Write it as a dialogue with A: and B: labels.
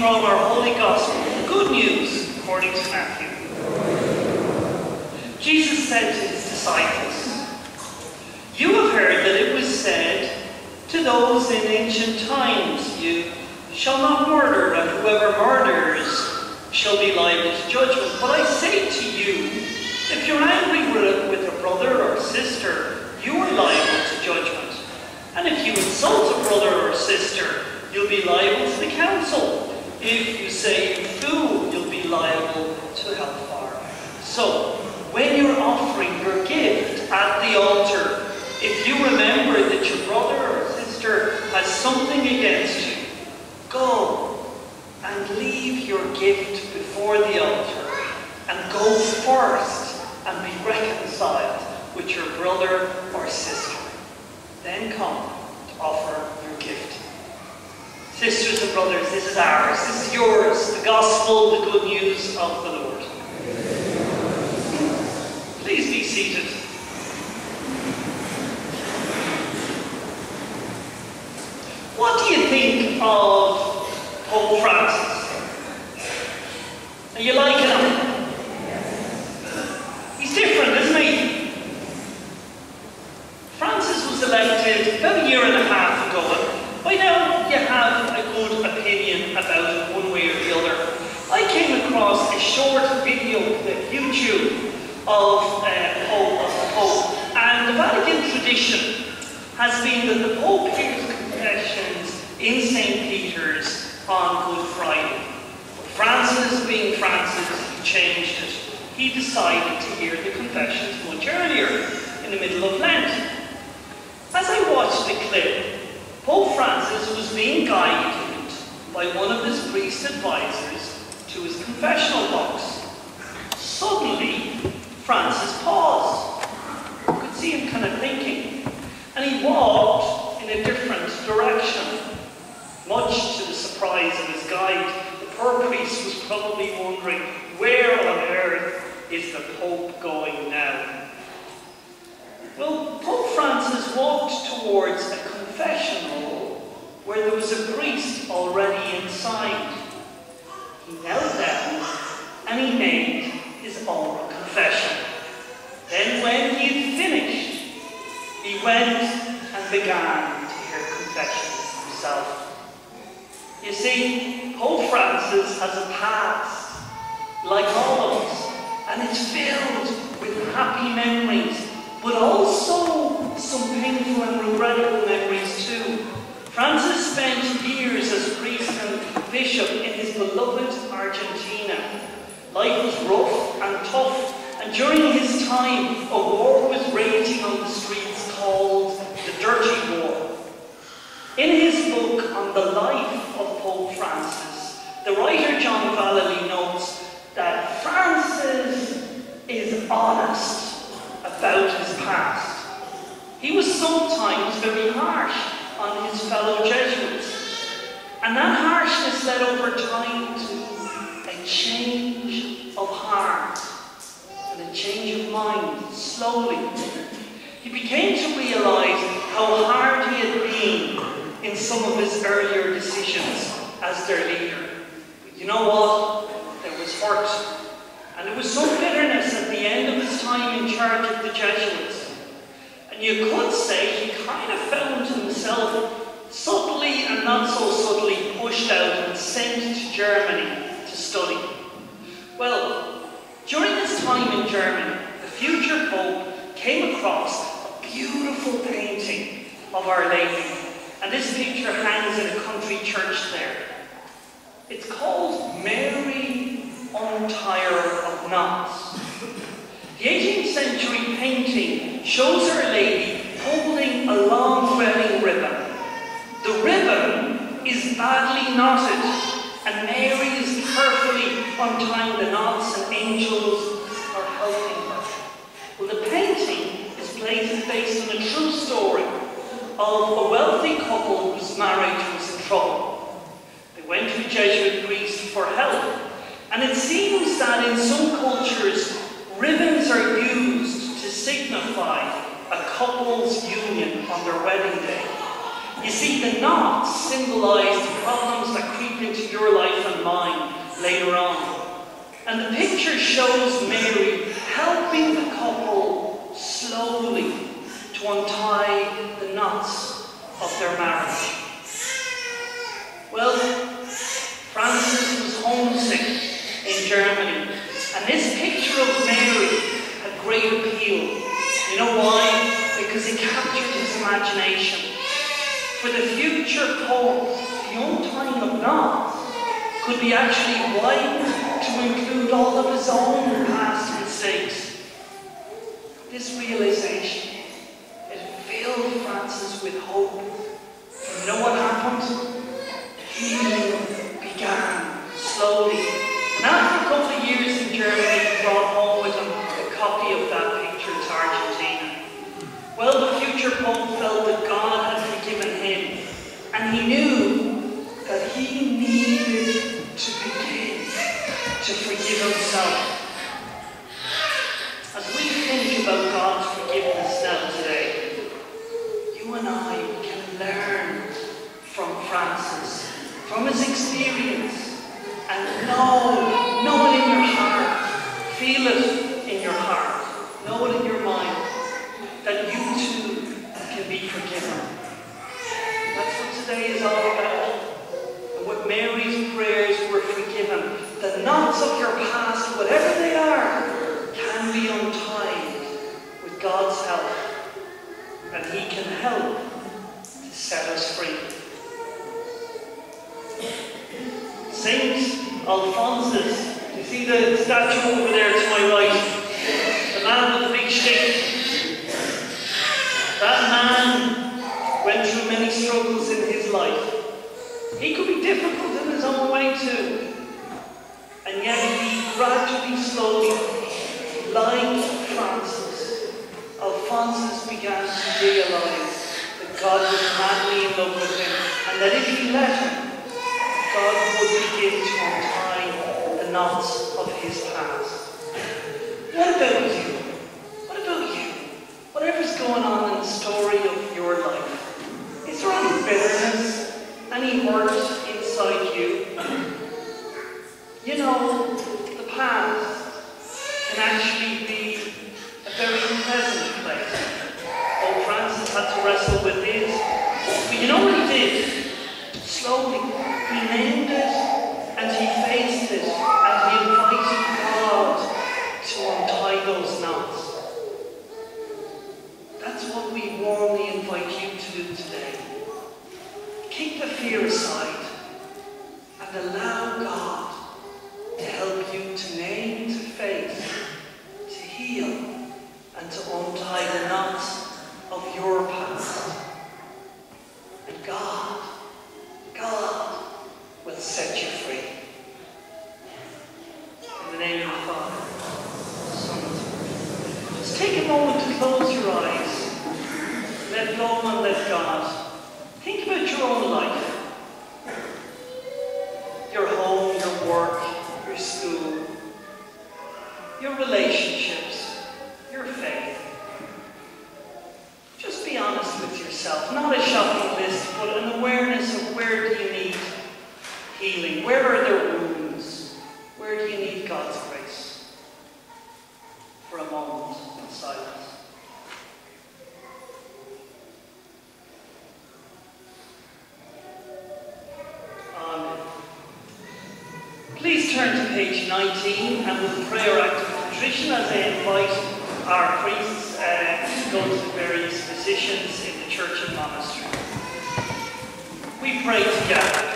A: from our Holy Gospel, the Good News according to Matthew. Jesus said to his disciples, "You have heard that it was said to those in ancient times, 'You shall not murder, and whoever murders shall be liable to judgment.' But I say to you, if you're angry with a brother or sister, you are liable to judgment. And if you insult a brother or sister, you'll be liable to the council. If you say you fool, you'll be liable to hellfire. So, when you're offering your gift at the altar, if you remember that your brother or sister has something against you, go and leave your gift before the altar and go first and be reconciled with your brother or sister. Then come to offer your gift." Sisters and brothers, this is ours, this is yours, the gospel, the good news of the Lord. Please be seated. What do you think of Pope Francis? Are you liking him? He's different, isn't he? Francis was elected about a year and a half ago. By now you have a good opinion about it one way or the other. I came across a short video clip, YouTube, of the Pope. And the Vatican tradition has been that the Pope hears confessions in St. Peter's on Good Friday. But Francis, being Francis, he changed it. He decided to hear the confessions much earlier, in the middle of Lent. As I watched the clip, Pope Francis was being guided by one of his priest advisors to his confessional box. Suddenly, Francis paused. You could see him kind of thinking. And he walked in a different direction. Much to the surprise of his guide, the poor priest was probably wondering, where on earth is the Pope going now? Well, Pope Francis walked towards a confessional where there was a priest already inside. He knelt down and he made his own confession. Then when he had finished, he went and began to hear confessions himself. You see, Pope Francis has a past, like all of us, and it's filled with happy memories, but also some painful and regrettable memories too. Francis spent years as priest and bishop in his beloved Argentina. Life was rough and tough, and during his time, a war was raging on the streets called the Dirty War. In his book on the life of Pope Francis, the writer John Vallely notes that Francis is honest about his past. He was sometimes very harsh on his fellow Jesuits, and that harshness led over time to a change of heart and a change of mind. Slowly, he began to realize how hard he had been in some of his earlier decisions as their leader. But you know what? There was hurt, and there was some bitterness at the end of his time in charge of the Jesuits. And you could say he kind of found himself subtly and not so subtly pushed out and sent to Germany to study. Well, during his time in Germany, the future Pope came across a beautiful painting of Our Lady, and this picture hangs in a country church there. It's called Mary Untired of Knots. The 18th century painting shows Our Lady holding a long wedding ribbon. The ribbon is badly knotted, and Mary is carefully untying the knots, and angels are helping her. Well, the painting is based on a true story of a wealthy couple whose marriage was in trouble. They went to a Jesuit priest for help, and it seems that in some cultures, ribbons are used to signify a couple's union on their wedding day. You see, the knots symbolize the problems that creep into your life and mine later on. And the picture shows Mary helping the couple slowly to untie the knots of their marriage. Well, Francis was homesick in Germany, and this picture of Mary had great appeal. You know why? Because it captured his imagination. For the future Pope, the untying of knots could be actually widened to include all of his own past mistakes. This realization, it filled Francis with hope. And you know what happened? Healing began slowly. And after a couple of years in Germany, he brought home with him a copy of that picture to Argentina. Well, the future Pope felt that God had forgiven him, and he knew that he needed to begin to forgive himself. As we think about God's forgiveness now today, you and I can learn from Francis, from his experience, and know it in your heart, feel it in your heart, know it in your mind, that you too can be forgiven. That's what today is all about. And with Mary's prayers, we're forgiven. The knots of your past, whatever they are, can be untied with God's help. And He can help to set us free. Saint Alphonsus, you see the statue over there to my right? The man with the big stick. That man went through many struggles in his life. He could be difficult in his own way too. And yet he gradually, slowly, like Francis, Alphonsus began to realize that God was madly in love with him, and that if he let him, God would begin to untie the knots of his past. What about you? What about you? Whatever's going on in the story of your life, is there any bitterness, any hurt inside you? You know, the past can actually be a very pleasant place. Pope Francis had to wrestle with his. But you know what he did? Slowly, he named it and he faced it, and he invited God to untie those knots. That's what we warmly invite you to do today. Keep the fear aside and allow God to help you to name, to face, to heal, and to untie the knots of your past. And God will set you free. In the name of the Father, the Son, and the Spirit. Just take a moment to close your eyes. Let go and let God. Think about your own life. Your home, your work, your school, your relationships, your faith. Just be honest with yourself. Not a shopping list, but an awareness of where do you need healing? Where are there wounds? Where do you need God's grace? For a moment in silence. Amen. Please turn to page 19 and we'll pray our act of contrition as I invite our priests to go to the various positions in the church and monastery. We pray together.